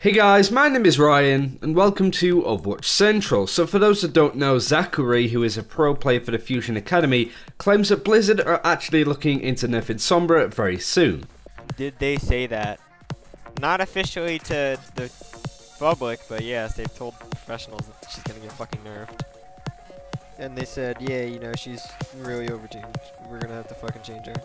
Hey guys, my name is Ryan, and welcome to Overwatch Central. So for those that don't know, Zacharee, who is a pro player for the Fusion Academy, claims that Blizzard are actually looking into nerfing Sombra very soon. Did they say that? Not officially to the public, but yes, they've told professionals that she's gonna get fucking nerfed. And they said, yeah, you know, she's really overtuned. We're gonna have to fucking change her.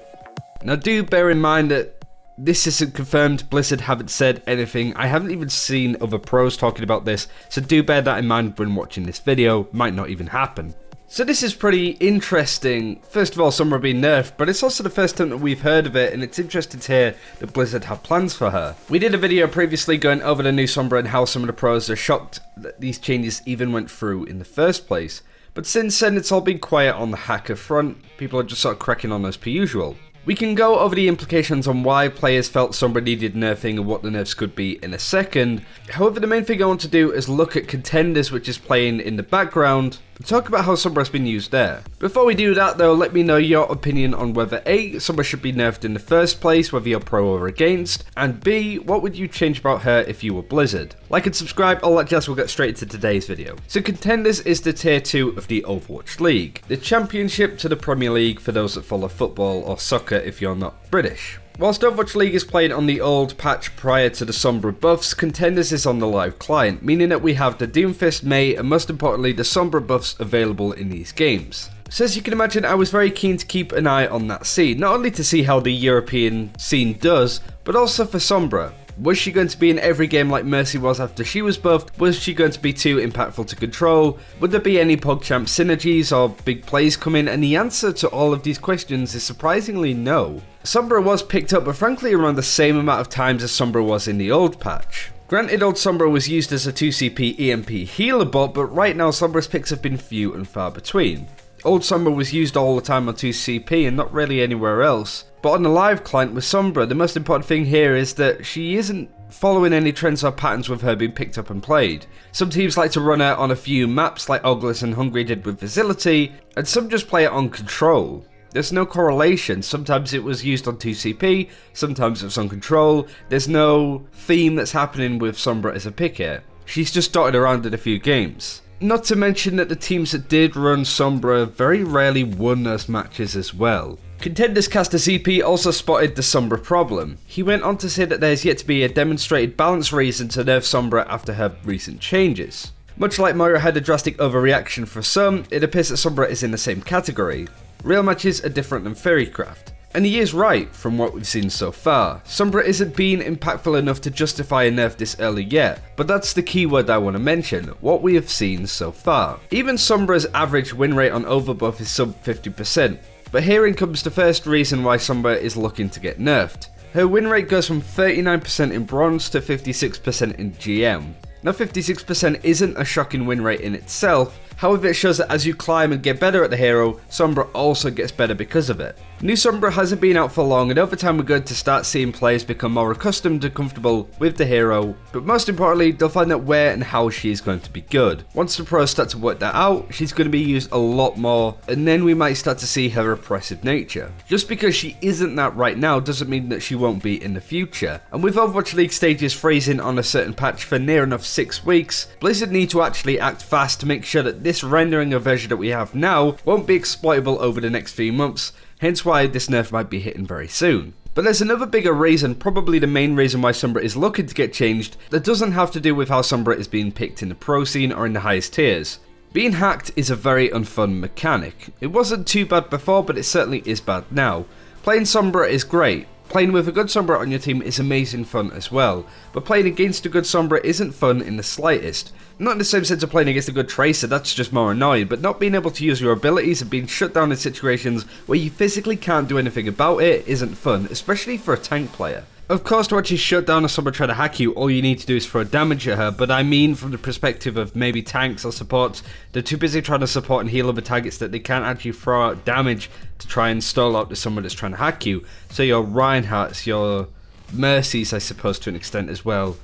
Now do bear in mind that this isn't confirmed. Blizzard haven't said anything. I haven't even seen other pros talking about this, so do bear that in mind when watching this video. Might not even happen. So this is pretty interesting. First of all, Sombra being nerfed, but it's also the first time that we've heard of it, and it's interesting to hear that Blizzard have plans for her. We did a video previously going over the new Sombra and how some of the pros are shocked that these changes even went through in the first place. But since then, it's all been quiet on the hacker front. People are just sort of cracking on as per usual. We can go over the implications on why players felt Sombra needed nerfing and what the nerfs could be in a second. However, the main thing I want to do is look at Contenders, which is playing in the background, and talk about how Sombra has been used there. Before we do that though, let me know your opinion on whether A, Sombra should be nerfed in the first place, whether you're pro or against, and B, what would you change about her if you were Blizzard? Like and subscribe, all that jazz. We'll get straight into today's video. So Contenders is the tier 2 of the Overwatch League, the championship to the Premier League for those that follow football or soccer if you're not British. Whilst Overwatch League is played on the old patch prior to the Sombra buffs, Contenders is on the live client, meaning that we have the Doomfist, May, and most importantly the Sombra buffs available in these games. So as you can imagine, I was very keen to keep an eye on that scene, not only to see how the European scene does, but also for Sombra. Was she going to be in every game like Mercy was after she was buffed? Was she going to be too impactful to control? Would there be any PogChamp synergies or big plays coming? And the answer to all of these questions is surprisingly no. Sombra was picked up, but frankly around the same amount of times as Sombra was in the old patch. Granted, old Sombra was used as a 2CP EMP healer bot, but right now Sombra's picks have been few and far between. Old Sombra was used all the time on 2CP and not really anywhere else. But on the live client with Sombra, the most important thing here is that she isn't following any trends or patterns with her being picked up and played. Some teams like to run her on a few maps like Oglis and Hungry did with Facility, and some just play it on Control. There's no correlation. Sometimes it was used on 2CP, sometimes it's on Control. There's no theme that's happening with Sombra as a pick here. She's just dotted around in a few games. Not to mention that the teams that did run Sombra very rarely won those matches as well. Contenders caster ZP also spotted the Sombra problem. He went on to say that there's yet to be a demonstrated balance reason to nerf Sombra after her recent changes. Much like Moira had a drastic overreaction for some, it appears that Sombra is in the same category. Real matches are different than Fairycraft. And he is right from what we've seen so far. Sombra isn't being impactful enough to justify a nerf this early yet, but that's the key word I want to mention, what we have seen so far. Even Sombra's average win rate on overbuff is sub 50%, but herein comes the first reason why Sombra is looking to get nerfed. Her win rate goes from 39% in Bronze to 56% in GM. Now 56% isn't a shocking win rate in itself, however it shows that as you climb and get better at the hero, Sombra also gets better because of it. New Sombra hasn't been out for long, and over time we're going to start seeing players become more accustomed and comfortable with the hero, but most importantly they'll find out where and how she is going to be good. Once the pros start to work that out, she's going to be used a lot more, and then we might start to see her oppressive nature. Just because she isn't that right now doesn't mean that she won't be in the future, and with Overwatch League stages freezing on a certain patch for near enough 6 weeks, Blizzard need to actually act fast to make sure that this rendering of version that we have now won't be exploitable over the next few months, hence why this nerf might be hitting very soon. But there's another bigger reason, probably the main reason why Sombra is looking to get changed, that doesn't have to do with how Sombra is being picked in the pro scene or in the highest tiers. Being hacked is a very unfun mechanic. It wasn't too bad before, but it certainly is bad now. Playing Sombra is great. Playing with a good Sombra on your team is amazing fun as well, but playing against a good Sombra isn't fun in the slightest. Not in the same sense of playing against a good Tracer, that's just more annoying, but not being able to use your abilities and being shut down in situations where you physically can't do anything about it isn't fun, especially for a tank player. Of course, to actually shut down a Sombra trying to hack you, all you need to do is throw damage at her, but I mean from the perspective of maybe tanks or supports, they're too busy trying to support and heal other targets that they can't actually throw out damage to try and stall out to someone that's trying to hack you. So your Reinhardts, your Mercies I suppose to an extent as well,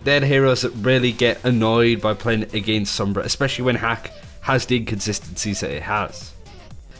they're the heroes that really get annoyed by playing against Sombra, especially when hack has the inconsistencies that it has.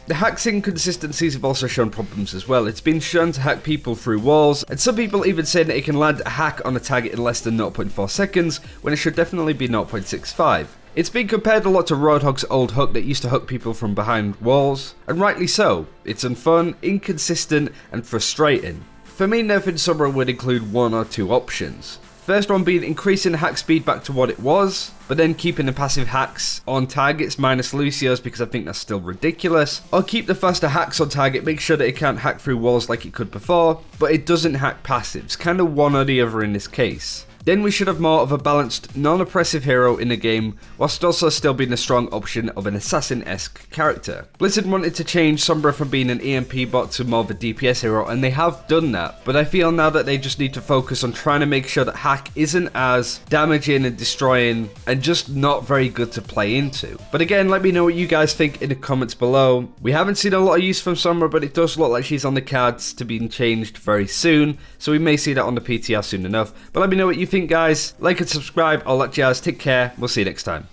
The hack's inconsistencies have also shown problems as well. It's been shown to hack people through walls, and some people even say that it can land a hack on a target in less than 0.4 seconds, when it should definitely be 0.65. It's been compared a lot to Roadhog's old hook that used to hook people from behind walls, and rightly so. It's unfun, inconsistent, and frustrating. For me, nerfing Sombra would include one or two options. First one being increasing the hack speed back to what it was, but then keeping the passive hacks on targets minus Lucio's because I think that's still ridiculous. Or keep the faster hacks on target, make sure that it can't hack through walls like it could before, but it doesn't hack passives, kind of one or the other in this case. Then we should have more of a balanced, non-oppressive hero in the game, whilst also still being a strong option of an assassin-esque character. Blizzard wanted to change Sombra from being an EMP bot to more of a DPS hero, and they have done that, but I feel now that they just need to focus on trying to make sure that hack isn't as damaging and destroying, and just not very good to play into. But again, let me know what you guys think in the comments below. We haven't seen a lot of use from Sombra, but it does look like she's on the cards to being changed very soon, so we may see that on the PTR soon enough. But let me know what you think, guys. Like and subscribe, all that jazz. Take care, we'll see you next time.